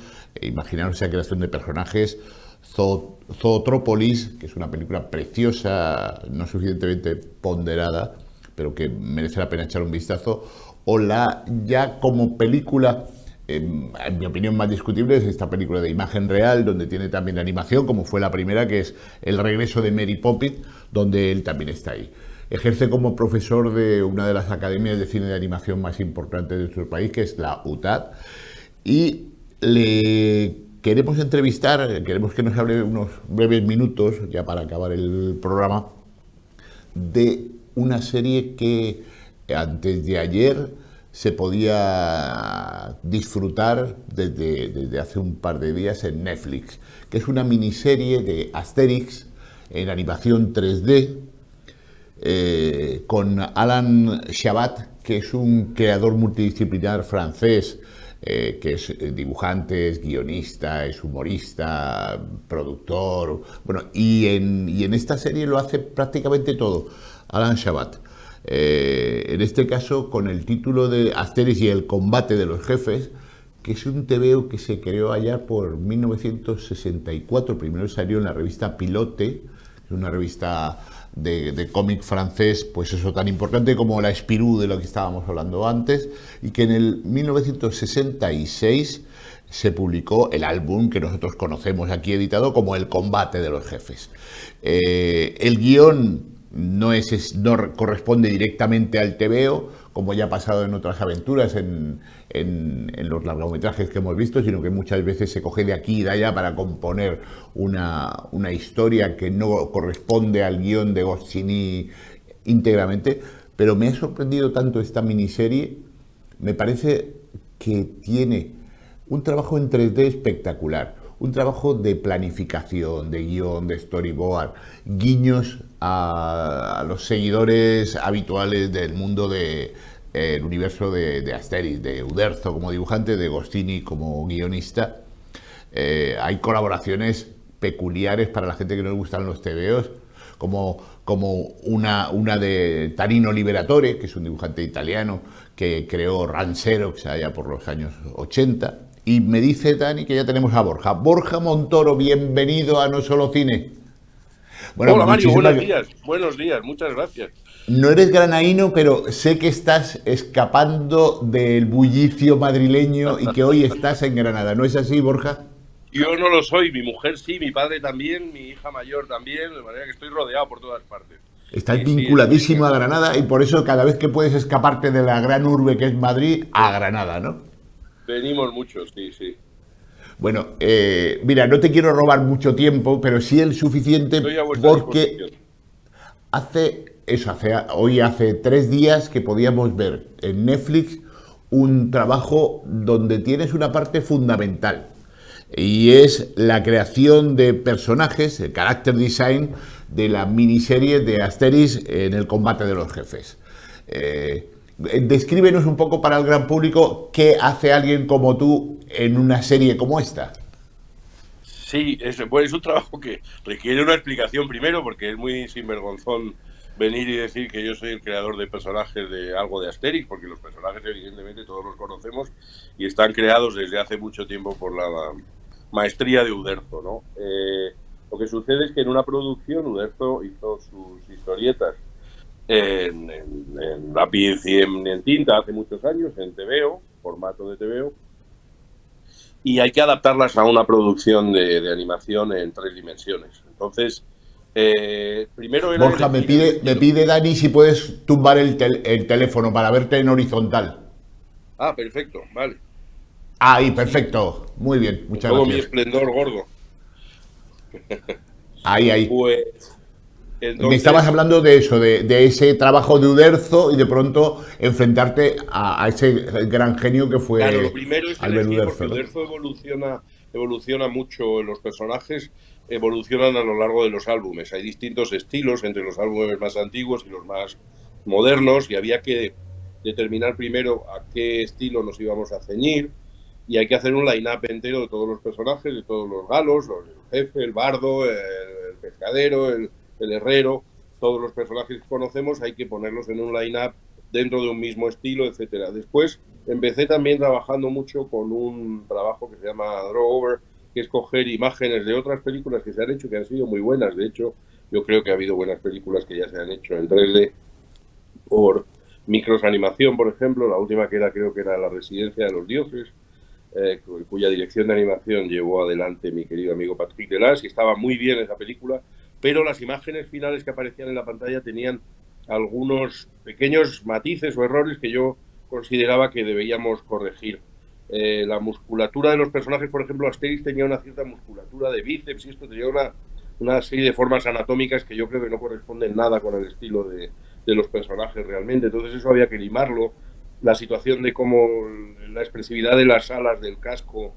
imaginaros esa creación de personajes, Zootrópolis, que es una película preciosa, no suficientemente ponderada, pero que merece la pena echar un vistazo, o la ya como película, en mi opinión más discutible, es esta película de imagen real, donde tiene también animación, como fue la primera, que es El regreso de Mary Poppins, donde él también está ahí. Ejerce como profesor de una de las academias de cine de animación más importantes de nuestro país, que es la UTAD, y le queremos entrevistar, queremos que nos hable unos breves minutos, ya para acabar el programa, de una serie que antes de ayer se podía disfrutar desde hace un par de días en Netflix, que es una miniserie de Asterix en animación 3D, con Alain Chabat, que es un creador multidisciplinar francés, que es dibujante, es guionista, es humorista, productor, bueno, y en esta serie lo hace prácticamente todo Alain Chabat. En este caso con el título de Asterix y el combate de los jefes, que es un TVO que se creó allá por 1964, primero salió en la revista Pilote, una revista de cómic francés, pues eso, tan importante como la Spirou, de lo que estábamos hablando antes, y que en el 1966 se publicó el álbum que nosotros conocemos aquí editado como El combate de los jefes. El guión no corresponde directamente al TVO, como ya ha pasado en otras aventuras, en los largometrajes que hemos visto, sino que muchas veces se coge de aquí y de allá para componer una historia que no corresponde al guión de Goscinny íntegramente. Pero me ha sorprendido tanto esta miniserie, me parece que tiene un trabajo en 3D espectacular, un trabajo de planificación, de guión, de storyboard, guiños a los seguidores habituales del mundo el universo de Asterix, de Uderzo como dibujante, de Goscinny como guionista. Hay colaboraciones peculiares para la gente que no le gustan los TVOs, como una de Tarino Liberatore, que es un dibujante italiano que creó Ranxerox allá por los años 80. Y me dice Dani que ya tenemos a Borja. Borja Montoro, bienvenido a No Solo Cine. Bueno, hola Mario, buenos días, muchas gracias. No eres granaíno, pero sé que estás escapando del bullicio madrileño y que hoy estás en Granada. ¿No es así, Borja? Yo no lo soy, mi mujer sí, mi padre también, mi hija mayor también, de manera que estoy rodeado por todas partes. Estás vinculadísimo a Granada y por eso cada vez que puedes escaparte de la gran urbe que es Madrid, a Granada, ¿no? Venimos muchos, sí. Bueno, mira, no te quiero robar mucho tiempo, pero sí el suficiente porque hoy hace 3 días que podíamos ver en Netflix un trabajo donde tienes una parte fundamental y es la creación de personajes, el character design de la miniserie de Asterix en el combate de los jefes. Descríbenos un poco para el gran público qué hace alguien como tú en una serie como esta. Sí, es un trabajo que requiere una explicación primero, porque es muy sinvergonzón venir y decir que yo soy el creador de personajes de algo de Asterix, porque los personajes evidentemente todos los conocemos y están creados desde hace mucho tiempo por la maestría de Uderzo, ¿no? Lo que sucede es que en una producción Uderzo hizo sus historietas en lápiz y en tinta hace muchos años, en TVO, formato de TVO, y hay que adaptarlas a una producción de animación en 3 dimensiones. Entonces, primero era... Borja, me pide Dani si puedes tumbar el teléfono para verte en horizontal. Ah, perfecto, vale. Ahí, perfecto. Muy bien, muchas gracias. Mi esplendor gordo. Ahí. Pues... Entonces, me estabas hablando de eso, de ese trabajo de Uderzo y de pronto enfrentarte a ese gran genio que fue claro, lo primero es Albert Uderzo, porque Uderzo evoluciona mucho, los personajes evolucionan a lo largo de los álbumes. Hay distintos estilos entre los álbumes más antiguos y los más modernos y había que determinar primero a qué estilo nos íbamos a ceñir y hay que hacer un line-up entero de todos los personajes, de todos los galos, el jefe, el bardo, el pescadero, el herrero, todos los personajes que conocemos hay que ponerlos en un line-up dentro de un mismo estilo, etcétera. Después empecé también trabajando mucho con un trabajo que se llama Draw Over, que es coger imágenes de otras películas que se han hecho, que han sido muy buenas. De hecho, yo creo que ha habido buenas películas que ya se han hecho en 3D por micros animación, por ejemplo, la última que era, creo que era La Residencia de los Dioses, cuya dirección de animación llevó adelante mi querido amigo Patrick Delas, y estaba muy bien esa película, pero las imágenes finales que aparecían en la pantalla tenían algunos pequeños matices o errores que yo consideraba que debíamos corregir. La musculatura de los personajes, por ejemplo, Asterix tenía una cierta musculatura de bíceps y esto tenía una serie de formas anatómicas que yo creo que no corresponden nada con el estilo de los personajes realmente. Entonces eso había que limarlo. La situación de cómo la expresividad de las alas del casco,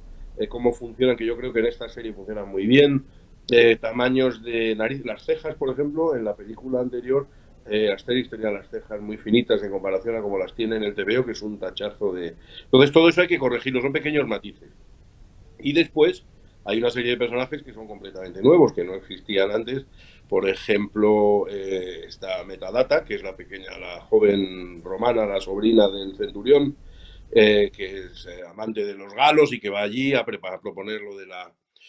cómo funcionan, que yo creo que en esta serie funcionan muy bien. Tamaños de nariz, las cejas, por ejemplo, en la película anterior, Asterix tenía las cejas muy finitas en comparación a como las tiene en el TVO, que es un tachazo de... Entonces todo eso hay que corregirlo, son pequeños matices. Y después hay una serie de personajes que son completamente nuevos, que no existían antes. Por ejemplo, esta Metadata, que es la joven romana, la sobrina del centurión, que es amante de los galos y que va allí a proponer lo de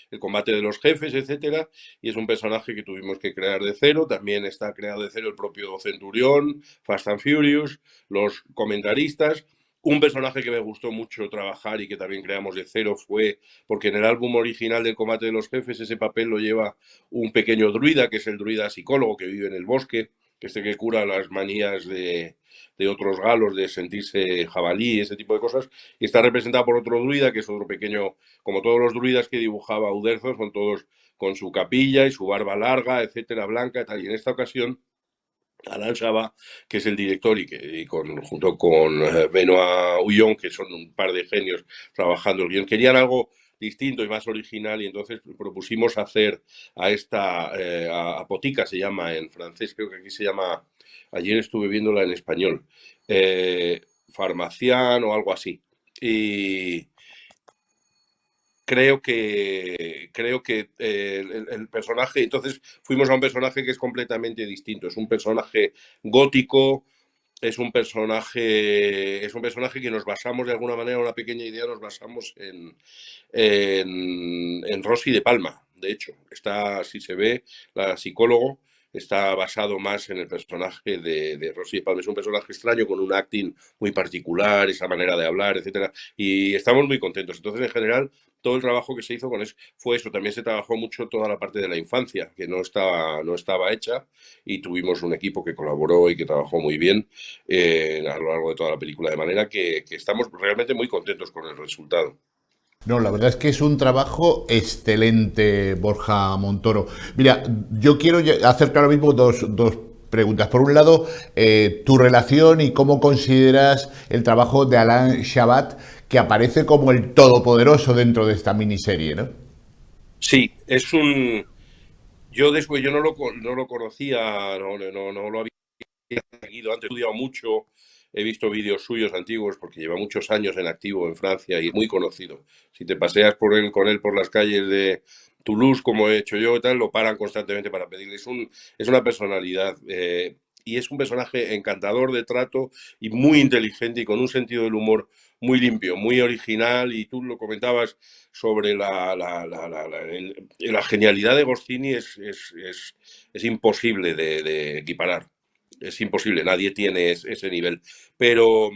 el combate de los jefes, etcétera, y es un personaje que tuvimos que crear de cero. También está creado de cero el propio centurión, Fast and Furious, los comentaristas. Un personaje que me gustó mucho trabajar y que también creamos de cero fue porque en el álbum original del combate de los jefes ese papel lo lleva un pequeño druida, que es el druida psicólogo que vive en el bosque, que es el que cura las manías de otros galos, de sentirse jabalí, ese tipo de cosas, y está representado por otro druida, que es otro pequeño, como todos los druidas que dibujaba Uderzo, son todos con su capilla y su barba larga, etcétera, blanca, tal. Y en esta ocasión Alain Chabat, que es el director junto con Benoît Huillon, que son un par de genios trabajando el guión, querían algo distinto y más original y entonces propusimos hacer a Potica, se llama en francés, creo que aquí se llama, ayer estuve viéndola en español, Farmacián o algo así. Y, creo que el personaje, entonces fuimos a un personaje que es completamente distinto, es un personaje gótico, es un personaje que nos basamos de alguna manera, una pequeña idea, nos basamos en Rosy de Palma, de hecho, si se ve, la psicólogo, está basado más en el personaje de Rosy de Palma. Es un personaje extraño con un acting muy particular, esa manera de hablar, etcétera, y estamos muy contentos. Entonces, en general, todo el trabajo que se hizo con eso fue eso. También se trabajó mucho toda la parte de la infancia, que no estaba hecha, y tuvimos un equipo que colaboró y que trabajó muy bien a lo largo de toda la película, de manera que estamos realmente muy contentos con el resultado. No, la verdad es que es un trabajo excelente, Borja Montoro. Mira, yo quiero hacerte ahora mismo dos preguntas. Por un lado, tu relación y cómo consideras el trabajo de Alain Chabat, que aparece como el todopoderoso dentro de esta miniserie, ¿no? Sí, yo no lo conocía, no lo había seguido antes, he estudiado mucho, he visto vídeos suyos antiguos porque lleva muchos años en activo en Francia y es muy conocido. Si te paseas con él por las calles de Toulouse, como he hecho yo y tal, lo paran constantemente para pedirle. Es una personalidad y es un personaje encantador de trato y muy inteligente y con un sentido del humor muy limpio, muy original. Y tú lo comentabas sobre la genialidad de Goscinny, es imposible de equiparar. Es imposible, nadie tiene ese nivel. Pero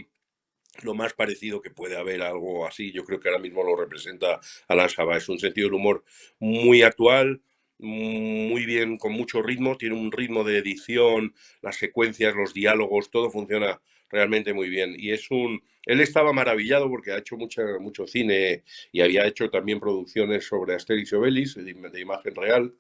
lo más parecido que puede haber algo así, yo creo que ahora mismo lo representa Alain Chabat. Es un sentido del humor muy actual, muy bien, con mucho ritmo, tiene un ritmo de edición, las secuencias, los diálogos, todo funciona realmente muy bien. Él estaba maravillado porque ha hecho mucho cine y había hecho también producciones sobre Asterix y Obelix de imagen real.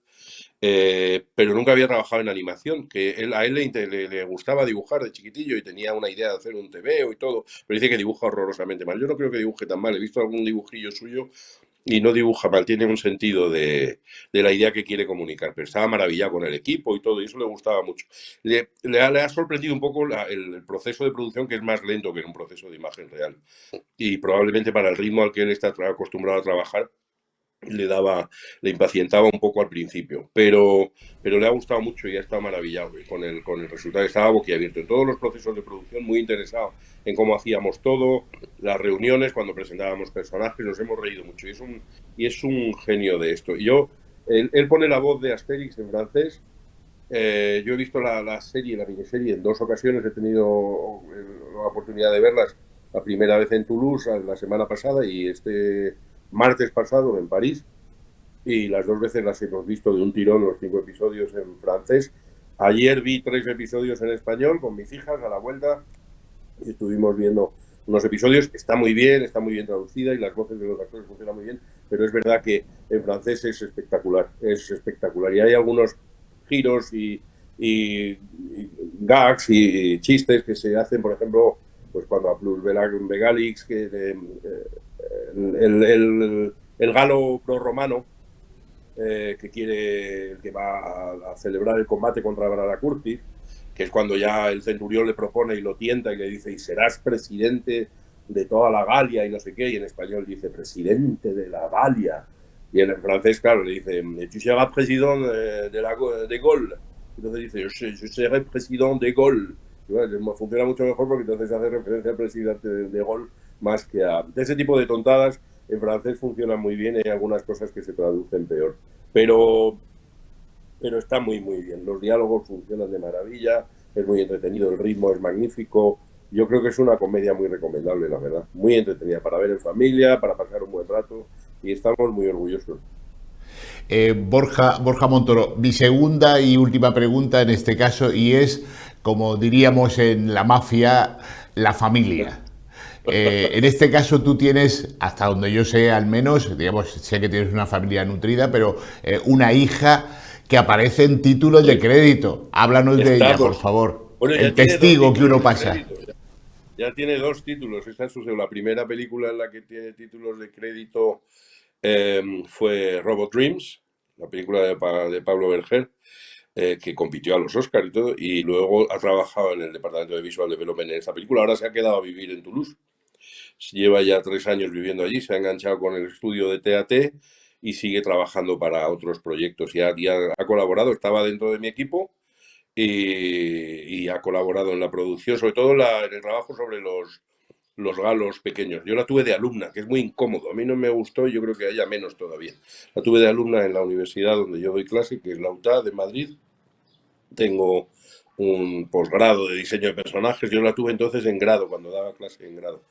Pero nunca había trabajado en animación, que a él le gustaba dibujar de chiquitillo y tenía una idea de hacer un TVO y todo, pero dice que dibuja horrorosamente mal. Yo no creo que dibuje tan mal, he visto algún dibujillo suyo y no dibuja mal, tiene un sentido de la idea que quiere comunicar, pero estaba maravillado con el equipo y todo, y eso le gustaba mucho. Le ha sorprendido un poco el proceso de producción, que es más lento que en un proceso de imagen real, y probablemente para el ritmo al que él está acostumbrado a trabajar, le impacientaba un poco al principio, pero le ha gustado mucho y ha estado maravillado con el resultado. Estaba boquiabierto en todos los procesos de producción, muy interesado en cómo hacíamos todo, las reuniones, cuando presentábamos personajes, nos hemos reído mucho y es un genio de esto. Él pone la voz de Asterix en francés. Yo he visto la miniserie en 2 ocasiones, he tenido la oportunidad de verlas, la primera vez en Toulouse la semana pasada y este martes pasado en París, y las 2 veces las hemos visto de un tirón, los 5 episodios en francés. Ayer vi 3 episodios en español con mis hijas a la vuelta y estuvimos viendo unos episodios. Está muy bien traducida y las voces de los actores funcionan muy bien, pero es verdad que en francés es espectacular, y hay algunos giros y gags y chistes que se hacen, por ejemplo, pues cuando a Plus Vegalix, que el galo prorromano que va a celebrar el combate contra Bradacurtis, que es cuando ya el centurión le propone y lo tienta y le dice, y serás presidente de toda la Galia y no sé qué, y en español dice, presidente de la Galia, y en francés, claro, le dice, tu seras président de Gaulle, entonces dice, yo seré président de Gaulle. Y bueno, funciona mucho mejor porque entonces hace referencia al presidente de Gaulle más que a ese tipo de tontadas. En francés funciona muy bien, hay algunas cosas que se traducen peor, pero está muy bien, los diálogos funcionan de maravilla, es muy entretenido, el ritmo es magnífico. Yo creo que es una comedia muy recomendable, la verdad, muy entretenida para ver en familia, para pasar un buen rato, y estamos muy orgullosos. Borja Montoro, mi segunda y última pregunta en este caso, y es, como diríamos en la mafia, la familia. En este caso tú tienes, hasta donde yo sé al menos, digamos, sé que tienes una familia nutrida, pero una hija que aparece en títulos de crédito. Háblanos de ella, por favor. Bueno, el testigo que uno pasa. Ya tiene 2 títulos. Esta es la primera película en la que tiene títulos de crédito. Fue Robot Dreams, la película de Pablo Berger, que compitió a los Oscars y todo, y luego ha trabajado en el departamento de Visual Development en esta película. Ahora se ha quedado a vivir en Toulouse. Lleva ya 3 años viviendo allí, se ha enganchado con el estudio de TAT y sigue trabajando para otros proyectos. Ya ha colaborado, estaba dentro de mi equipo y ha colaborado en la producción, sobre todo en el trabajo sobre los galos pequeños. Yo la tuve de alumna, que es muy incómodo. A mí no me gustó y yo creo que a ella menos todavía. La tuve de alumna en la universidad donde yo doy clase, que es la UTAD de Madrid. Tengo un posgrado de diseño de personajes. Yo la tuve entonces en grado, cuando daba clase en grado.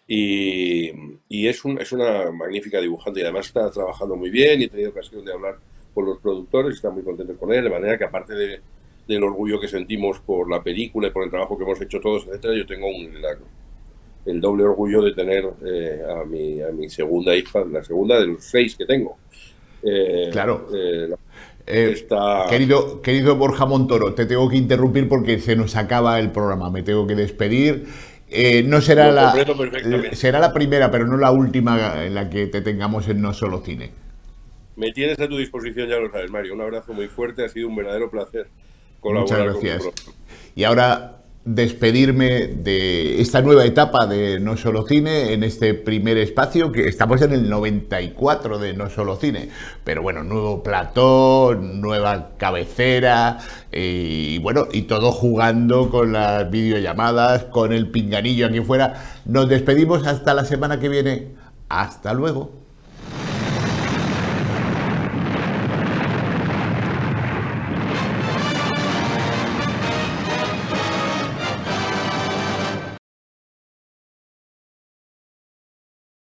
Y es una magnífica dibujante y además está trabajando muy bien y he tenido ocasión de hablar con los productores, están muy contentos con él, de manera que aparte del orgullo que sentimos por la película y por el trabajo que hemos hecho todos, etcétera, yo tengo el doble orgullo de tener a mi segunda hija, la segunda de los 6 que tengo. Claro. Querido Borja Montoro, te tengo que interrumpir porque se nos acaba el programa, me tengo que despedir. No será será la primera, pero no la última en la que te tengamos en No Solo Cine. Me tienes a tu disposición, ya lo sabes, Mario. Un abrazo muy fuerte, ha sido un verdadero placer colaborar. Muchas gracias. Y ahora despedirme de esta nueva etapa de No Solo Cine, en este primer espacio, que estamos en el 94 de No Solo Cine, pero bueno, nuevo plató, nueva cabecera, y bueno, y todo jugando con las videollamadas, con el pinganillo aquí fuera. Nos despedimos hasta la semana que viene. Hasta luego.